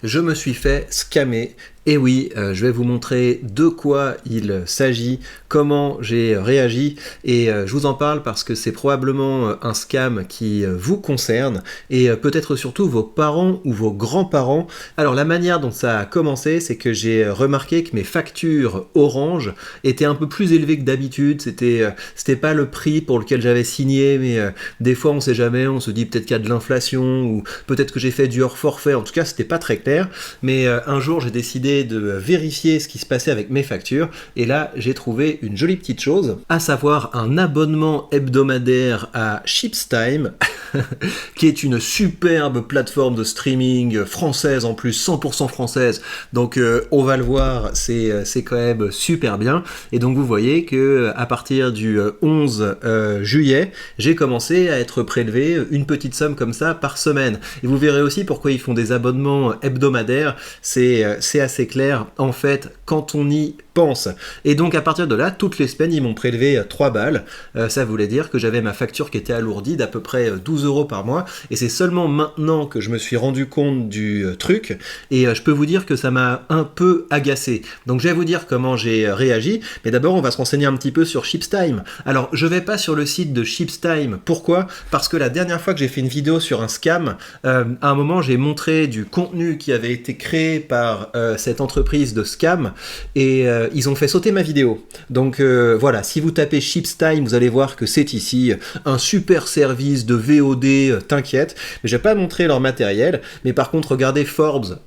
Je me suis fait scammer. Et oui, je vais vous montrer de quoi il s'agit, comment j'ai réagi, et je vous en parle parce que c'est probablement un scam qui vous concerne, et peut-être surtout vos parents ou vos grands-parents. Alors la manière dont ça a commencé, c'est que j'ai remarqué que mes factures Orange étaient un peu plus élevées que d'habitude. C'était pas le prix pour lequel j'avais signé, mais des fois on sait jamais, on se dit peut-être qu'il y a de l'inflation, ou peut-être que j'ai fait du hors forfait. En tout cas, c'était pas très clair, mais un jour j'ai décidé de vérifier ce qui se passait avec mes factures, et là j'ai trouvé une jolie petite chose, à savoir un abonnement hebdomadaire à ShipsTime, qui est une superbe plateforme de streaming française en plus, 100% française, donc on va le voir, c'est quand même super bien. Et donc vous voyez que à partir du 11 juillet, j'ai commencé à être prélevé une petite somme comme ça par semaine, et vous verrez aussi pourquoi ils font des abonnements hebdomadaires, c'est assez clair en fait quand on y pense. Et donc à partir de là, toutes les semaines ils m'ont prélevé 3 balles, ça voulait dire que j'avais ma facture qui était alourdie d'à peu près 12 € par mois, et c'est seulement maintenant que je me suis rendu compte du truc, et je peux vous dire que ça m'a un peu agacé. Donc je vais vous dire comment j'ai réagi, mais d'abord on va se renseigner un petit peu sur ShipsTime. Alors je vais pas sur le site de ShipsTime, pourquoi ? Parce que la dernière fois que j'ai fait une vidéo sur un scam, à un moment j'ai montré du contenu qui avait été créé par cette entreprise de scam, et ils ont fait sauter ma vidéo. Donc voilà, si vous tapez ShipsTime, vous allez voir que c'est ici un super service de VOD, t'inquiète, mais je vais pas montrer leur matériel, mais par contre regardez Forbes.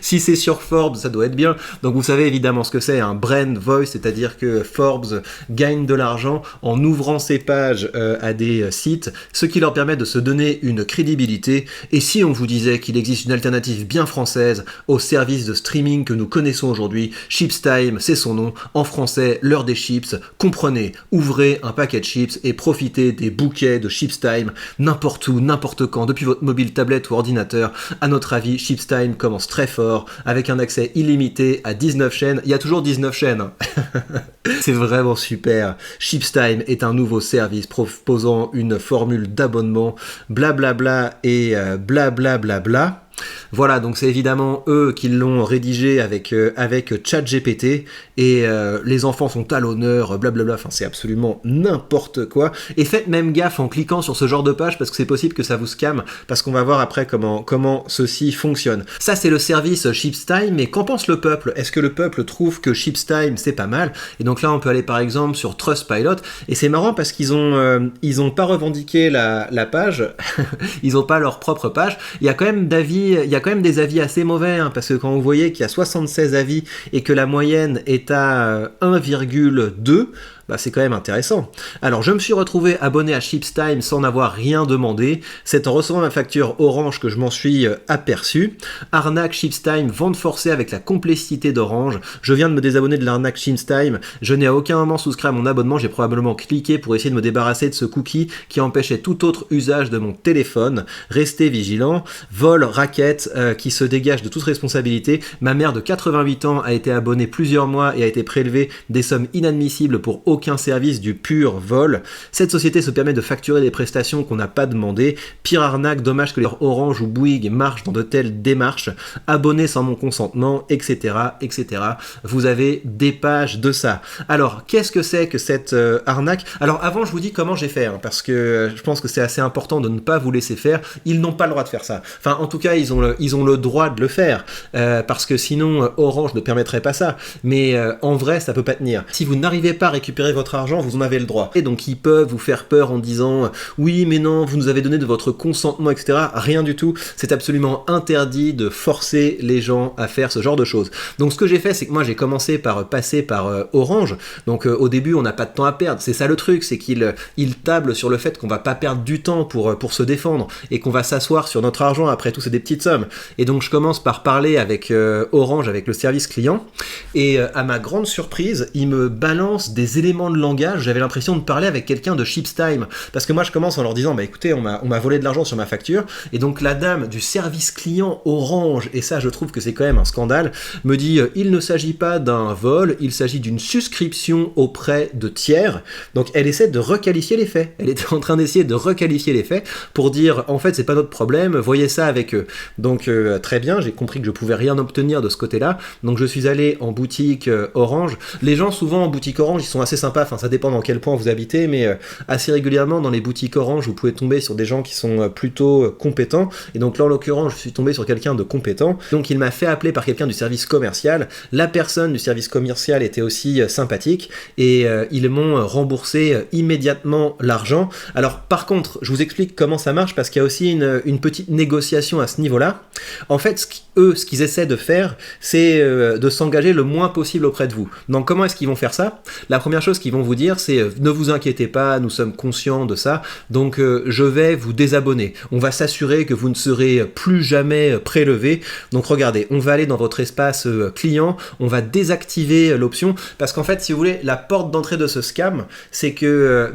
Si c'est sur Forbes, ça doit être bien. Donc vous savez évidemment ce que c'est, un brand voice, c'est-à-dire que Forbes gagne de l'argent en ouvrant ses pages à des sites, ce qui leur permet de se donner une crédibilité. Et si on vous disait qu'il existe une alternative bien française au service de streaming que nous connaissons aujourd'hui, ShipsTime, c'est son nom, en français, l'heure des chips, comprenez, ouvrez un paquet de chips et profitez des bouquets de ShipsTime n'importe où, n'importe quand, depuis votre mobile, tablette ou ordinateur. À notre avis, ShipsTime commence très fort, avec un accès illimité à 19 chaînes. Il y a toujours 19 chaînes. C'est vraiment super. ShipsTime est un nouveau service proposant une formule d'abonnement, blablabla et blablabla. Voilà, donc c'est évidemment eux qui l'ont rédigé avec ChatGPT, et les enfants sont à l'honneur, blablabla, enfin c'est absolument n'importe quoi. Et faites même gaffe en cliquant sur ce genre de page, parce que c'est possible que ça vous scamme, parce qu'on va voir après comment ceci fonctionne. Ça c'est le service ShipsTime, mais qu'en pense le peuple ? Est-ce que le peuple trouve que ShipsTime c'est pas mal ? Et donc là on peut aller par exemple sur Trustpilot, et c'est marrant parce qu'ils ont pas revendiqué la page, ils ont pas leur propre page, il y a quand même des avis assez mauvais, hein, parce que quand vous voyez qu'il y a 76 avis et que la moyenne est à 1,2, bah c'est quand même intéressant. Alors je me suis retrouvé abonné à ShipsTime sans n'avoir rien demandé. C'est en recevant ma facture Orange que je m'en suis aperçu. Arnaque ShipsTime, vente forcée avec la complicité d'Orange. Je viens de me désabonner de l'arnaque ShipsTime. Je n'ai à aucun moment souscrit à mon abonnement. J'ai probablement cliqué pour essayer de me débarrasser de ce cookie qui empêchait tout autre usage de mon téléphone. Restez vigilants. Vol, racket qui se dégage de toute responsabilité. Ma mère de 88 ans a été abonnée plusieurs mois et a été prélevée des sommes inadmissibles pour aucun service, du pur vol. Cette société se permet de facturer des prestations qu'on n'a pas demandées. Pire arnaque, dommage que les Orange ou Bouygues marchent dans de telles démarches. Abonnés sans mon consentement, etc., etc. Vous avez des pages de ça. Alors, qu'est-ce que c'est que cette arnaque ? Alors, avant, je vous dis comment j'ai fait, hein, parce que je pense que c'est assez important de ne pas vous laisser faire. Ils n'ont pas le droit de faire ça. Enfin, en tout cas, ils ont le droit de le faire, parce que sinon, Orange ne permettrait pas ça. Mais en vrai, ça peut pas tenir. Si vous n'arrivez pas à récupérer votre argent, vous en avez le droit. Et donc ils peuvent vous faire peur en disant oui mais non, vous nous avez donné de votre consentement, etc. Rien du tout, c'est absolument interdit de forcer les gens à faire ce genre de choses. Donc ce que j'ai fait, c'est que moi j'ai commencé par passer par Orange. Donc au début on n'a pas de temps à perdre, c'est ça le truc, c'est qu'ils tablent sur le fait qu'on va pas perdre du temps pour se défendre, et qu'on va s'asseoir sur notre argent. Après tout c'est des petites sommes, et donc je commence par parler avec Orange, avec le service client, et à ma grande surprise ils me balancent des éléments éléments de langage, j'avais l'impression de parler avec quelqu'un de ShipStime. Parce que moi, je commence en leur disant, bah écoutez, on m'a volé de l'argent sur ma facture. Et donc la dame du service client Orange, et ça je trouve que c'est quand même un scandale, me dit, il ne s'agit pas d'un vol, il s'agit d'une souscription auprès de tiers. Donc elle essaie de requalifier les faits. Elle était en train d'essayer de requalifier les faits pour dire, en fait, c'est pas notre problème, voyez ça avec eux. Donc très bien, j'ai compris que je pouvais rien obtenir de ce côté-là. Donc je suis allé en boutique Orange. Les gens souvent en boutique Orange, ils sont assez sympas, enfin ça dépend dans quel point vous habitez, mais assez régulièrement dans les boutiques Orange, vous pouvez tomber sur des gens qui sont plutôt compétents. Et donc là en l'occurrence, je suis tombé sur quelqu'un de compétent. Donc il m'a fait appeler par quelqu'un du service commercial. La personne du service commercial était aussi sympathique et ils m'ont remboursé immédiatement l'argent. Alors par contre, je vous explique comment ça marche parce qu'il y a aussi une petite négociation à ce niveau-là. En fait, ce qu'ils essaient de faire, c'est de s'engager le moins possible auprès de vous. Donc comment est-ce qu'ils vont faire ça? La première chose qu'ils vont vous dire, c'est ne vous inquiétez pas, nous sommes conscients de ça, donc je vais vous désabonner. On va s'assurer que vous ne serez plus jamais prélevé. Donc regardez, on va aller dans votre espace client, on va désactiver l'option, parce qu'en fait, si vous voulez, la porte d'entrée de ce scam, c'est que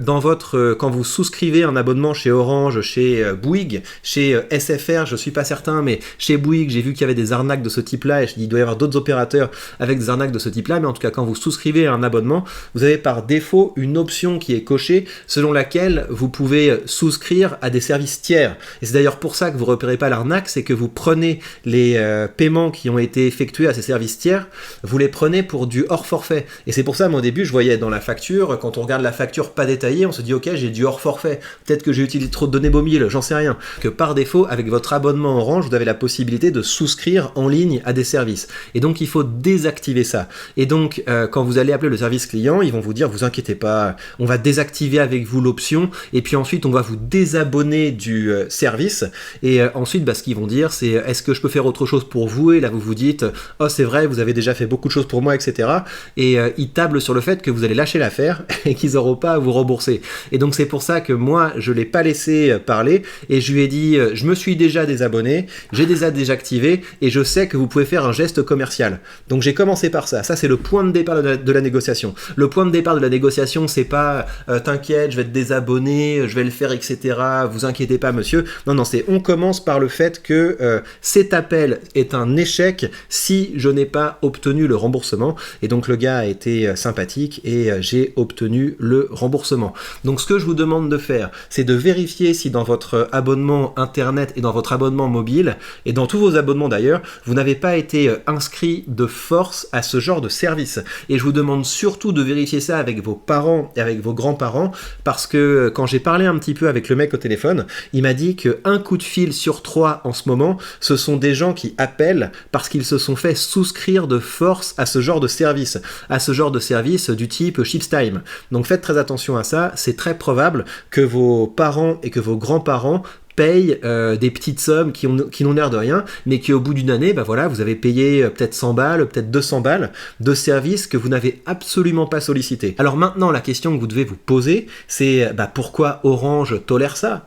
quand vous souscrivez un abonnement chez Orange, chez Bouygues, chez SFR, je suis pas certain, mais chez Bouygues, j'ai vu qu'il y avait des arnaques de ce type-là, et il doit y avoir d'autres opérateurs avec des arnaques de ce type-là, mais en tout cas, quand vous souscrivez à un abonnement, vous avez par défaut une option qui est cochée, selon laquelle vous pouvez souscrire à des services tiers. Et c'est d'ailleurs pour ça que vous repérez pas l'arnaque, c'est que vous prenez les paiements qui ont été effectués à ces services tiers, vous les prenez pour du hors forfait. Et c'est pour ça, moi, au début, je voyais dans la facture, quand on regarde la facture pas détaillée, on se dit, ok, j'ai du hors forfait. Peut-être que j'ai utilisé trop de données mobiles, j'en sais rien. Que par défaut, avec votre abonnement Orange, vous avez la possibilité de souscrire en ligne à des services. Et donc, il faut désactiver ça. Et donc, quand vous allez appeler le service client, ils vont vous dire, vous inquiétez pas, on va désactiver avec vous l'option, et puis ensuite, on va vous désabonner du service. Et ensuite, ce qu'ils vont dire, c'est, est-ce que je peux faire autre chose pour vous? Et là, vous vous dites, oh, c'est vrai, vous avez déjà fait beaucoup de choses pour moi, etc. Et ils tablent sur le fait que vous allez lâcher l'affaire et qu'ils n'auront pas à vous rembourser. Et donc, c'est pour ça que moi, je ne l'ai pas laissé parler, et je lui ai dit, je me suis déjà désabonné, j'ai déjà désactivé, et je sais que vous pouvez faire un geste commercial. Donc, j'ai commencé par ça. Ça, c'est le point de départ de la négociation. Le point de départ de la négociation, c'est pas t'inquiète, je vais te désabonner, je vais le faire, etc. Vous inquiétez pas, monsieur. Non, c'est on commence par le fait que cet appel est un échec si je n'ai pas obtenu le remboursement. Et donc le gars a été sympathique et j'ai obtenu le remboursement. Donc ce que je vous demande de faire, c'est de vérifier si dans votre abonnement internet et dans votre abonnement mobile, et dans tous vos abonnements d'ailleurs, vous n'avez pas été inscrit de force à ce genre de service. Et je vous demande surtout de vérifier ça avec vos parents et avec vos grands-parents, parce que quand j'ai parlé un petit peu avec le mec au téléphone, il m'a dit qu'un coup de fil sur 3 en ce moment, ce sont des gens qui appellent parce qu'ils se sont fait souscrire de force à ce genre de service du type ShipStime. Donc faites très attention à ça, c'est très probable que vos parents et que vos grands-parents payent des petites sommes qui n'ont l'air de rien, mais qui au bout d'une année, voilà, vous avez payé peut-être 100 balles, peut-être 200 balles de services que vous n'avez absolument pas sollicités. Alors maintenant, la question que vous devez vous poser, c'est pourquoi Orange tolère ça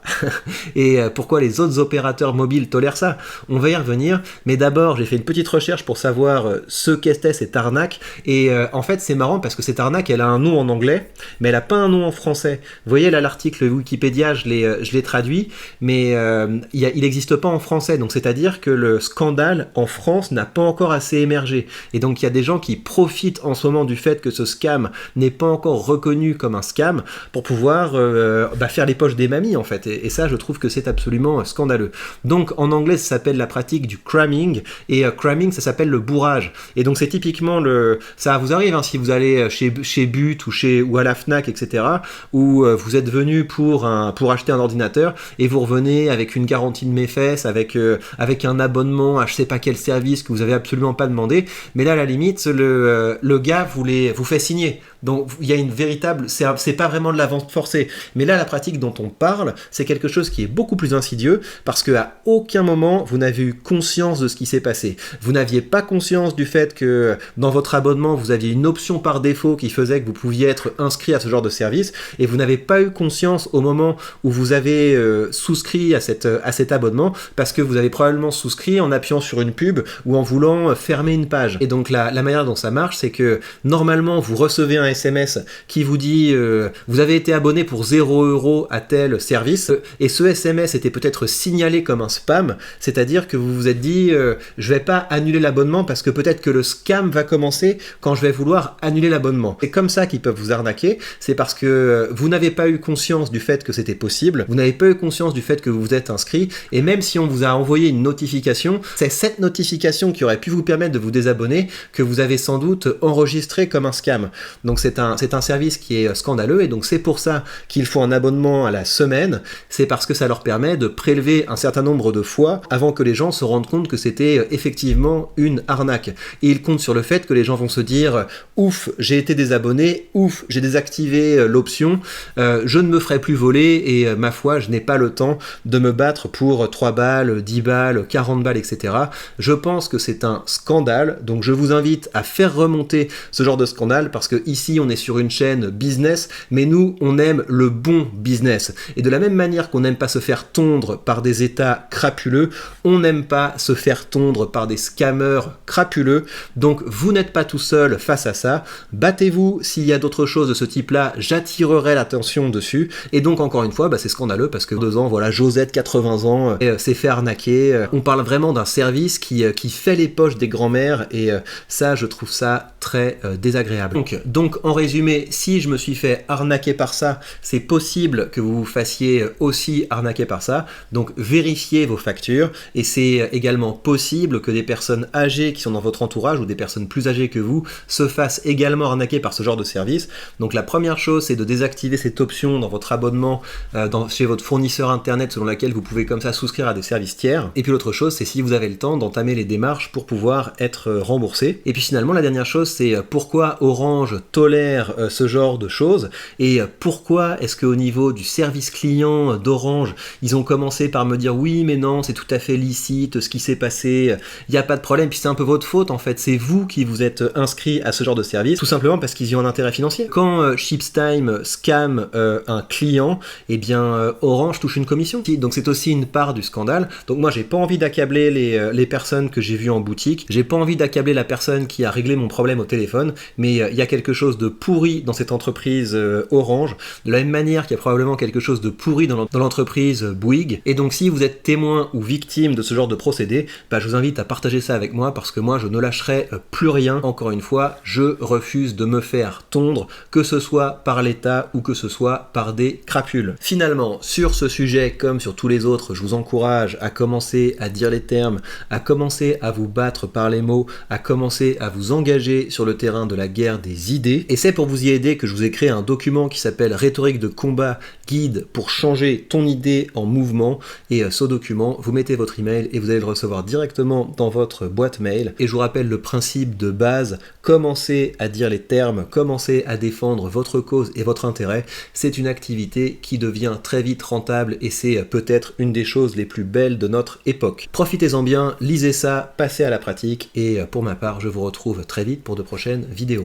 et pourquoi les autres opérateurs mobiles tolèrent ça? On va y revenir, mais d'abord, j'ai fait une petite recherche pour savoir ce qu'était cette arnaque, et en fait, c'est marrant parce que cette arnaque, elle a un nom en anglais, mais elle a pas un nom en français. Vous voyez là, l'article Wikipédia, je l'ai traduit, mais il n'existe pas en français, donc c'est-à-dire que le scandale en France n'a pas encore assez émergé, et donc il y a des gens qui profitent en ce moment du fait que ce scam n'est pas encore reconnu comme un scam pour pouvoir faire les poches des mamies en fait, et ça je trouve que c'est absolument scandaleux. Donc en anglais ça s'appelle la pratique du cramming, et cramming ça s'appelle le bourrage, et donc c'est typiquement ça vous arrive si vous allez chez But ou à la Fnac, etc., où vous êtes venu pour acheter un ordinateur et vous revenez avec une garantie de mes fesses, avec un abonnement à je sais pas quel service que vous avez absolument pas demandé, mais là à la limite le gars vous fait signer. Donc il y a une véritable, c'est pas vraiment de la vente forcée, mais là la pratique dont on parle, c'est quelque chose qui est beaucoup plus insidieux, parce qu'à aucun moment vous n'avez eu conscience de ce qui s'est passé. Vous n'aviez pas conscience du fait que dans votre abonnement vous aviez une option par défaut qui faisait que vous pouviez être inscrit à ce genre de service, et vous n'avez pas eu conscience au moment où vous avez souscrit à cet abonnement, parce que vous avez probablement souscrit en appuyant sur une pub ou en voulant fermer une page. Et donc la manière dont ça marche, c'est que normalement vous recevez un SMS qui vous dit vous avez été abonné pour 0 € à tel service, et ce SMS était peut-être signalé comme un spam, c'est-à-dire que vous vous êtes dit je vais pas annuler l'abonnement parce que peut-être que le scam va commencer quand je vais vouloir annuler l'abonnement. C'est comme ça qu'ils peuvent vous arnaquer, c'est parce que vous n'avez pas eu conscience du fait que c'était possible, vous n'avez pas eu conscience du fait que vous vous êtes inscrit, et même si on vous a envoyé une notification, c'est cette notification qui aurait pu vous permettre de vous désabonner que vous avez sans doute enregistré comme un scam. Donc c'est un service qui est scandaleux, et donc c'est pour ça qu'il faut un abonnement à la semaine, c'est parce que ça leur permet de prélever un certain nombre de fois avant que les gens se rendent compte que c'était effectivement une arnaque. Et ils comptent sur le fait que les gens vont se dire ouf, j'ai été désabonné, ouf, j'ai désactivé l'option, je ne me ferai plus voler, et ma foi, je n'ai pas le temps de me battre pour 3 balles, 10 balles, 40 balles, etc. Je pense que c'est un scandale, donc je vous invite à faire remonter ce genre de scandale, parce que ici on est sur une chaîne business, mais nous on aime le bon business. Et de la même manière qu'on n'aime pas se faire tondre par des états crapuleux, on n'aime pas se faire tondre par des scammers crapuleux. Donc vous n'êtes pas tout seul face à ça, battez-vous s'il y a d'autres choses de ce type-là, j'attirerai l'attention dessus. Et donc encore une fois, c'est scandaleux parce que 2 ans, voilà, Josette, 80 ans, s'est fait arnaquer. On parle vraiment d'un service qui fait les poches des grands-mères, et ça, je trouve ça très désagréable. Donc en résumé, si je me suis fait arnaquer par ça, c'est possible que vous vous fassiez aussi arnaquer par ça. Donc vérifiez vos factures, et c'est également possible que des personnes âgées qui sont dans votre entourage ou des personnes plus âgées que vous se fassent également arnaquer par ce genre de service. Donc la première chose, c'est de désactiver cette option dans votre abonnement chez votre fournisseur internet, selon laquelle vous pouvez comme ça souscrire à des services tiers. Et puis l'autre chose, c'est si vous avez le temps d'entamer les démarches pour pouvoir être remboursé. Et puis finalement, la dernière chose, c'est pourquoi Orange tolère ce genre de choses, et pourquoi est-ce qu'au niveau du service client d'Orange, ils ont commencé par me dire oui mais non, c'est tout à fait licite ce qui s'est passé, il n'y a pas de problème, puis c'est un peu votre faute en fait, c'est vous qui vous êtes inscrit à ce genre de service, tout simplement parce qu'ils y ont un intérêt financier. Quand ShipStime scam un client, eh bien Orange touche une commission. Donc c'est aussi une part du scandale. Donc moi j'ai pas envie d'accabler les personnes que j'ai vues en boutique, j'ai pas envie d'accabler la personne qui a réglé mon problème au téléphone, mais il y a quelque chose de pourri dans cette entreprise Orange, de la même manière qu'il y a probablement quelque chose de pourri dans l'entreprise Bouygues. Et donc si vous êtes témoin ou victime de ce genre de procédé, je vous invite à partager ça avec moi, parce que moi je ne lâcherai plus rien. Encore une fois, je refuse de me faire tondre, que ce soit par l'État ou que ce soit par des crapules. Finalement, sur ce sujet comme sur tous les autres, je vous encourage à commencer à dire les termes, à commencer à vous battre par les mots, à commencer à vous engager sur le terrain de la guerre des idées. Et c'est pour vous y aider que je vous ai créé un document qui s'appelle Rhétorique de combat, guide pour changer ton idée en mouvement. Et ce document, vous mettez votre email et vous allez le recevoir directement dans votre boîte mail. Et je vous rappelle le principe de base, commencez à dire les termes, commencez à défendre votre cause et votre intérêt. C'est une activité qui devient très vite rentable, et c'est peut-être une des choses les plus belles de notre époque. Profitez-en bien, lisez ça, passez à la pratique, et pour ma part, je vous retrouve très vite pour de prochaines vidéos.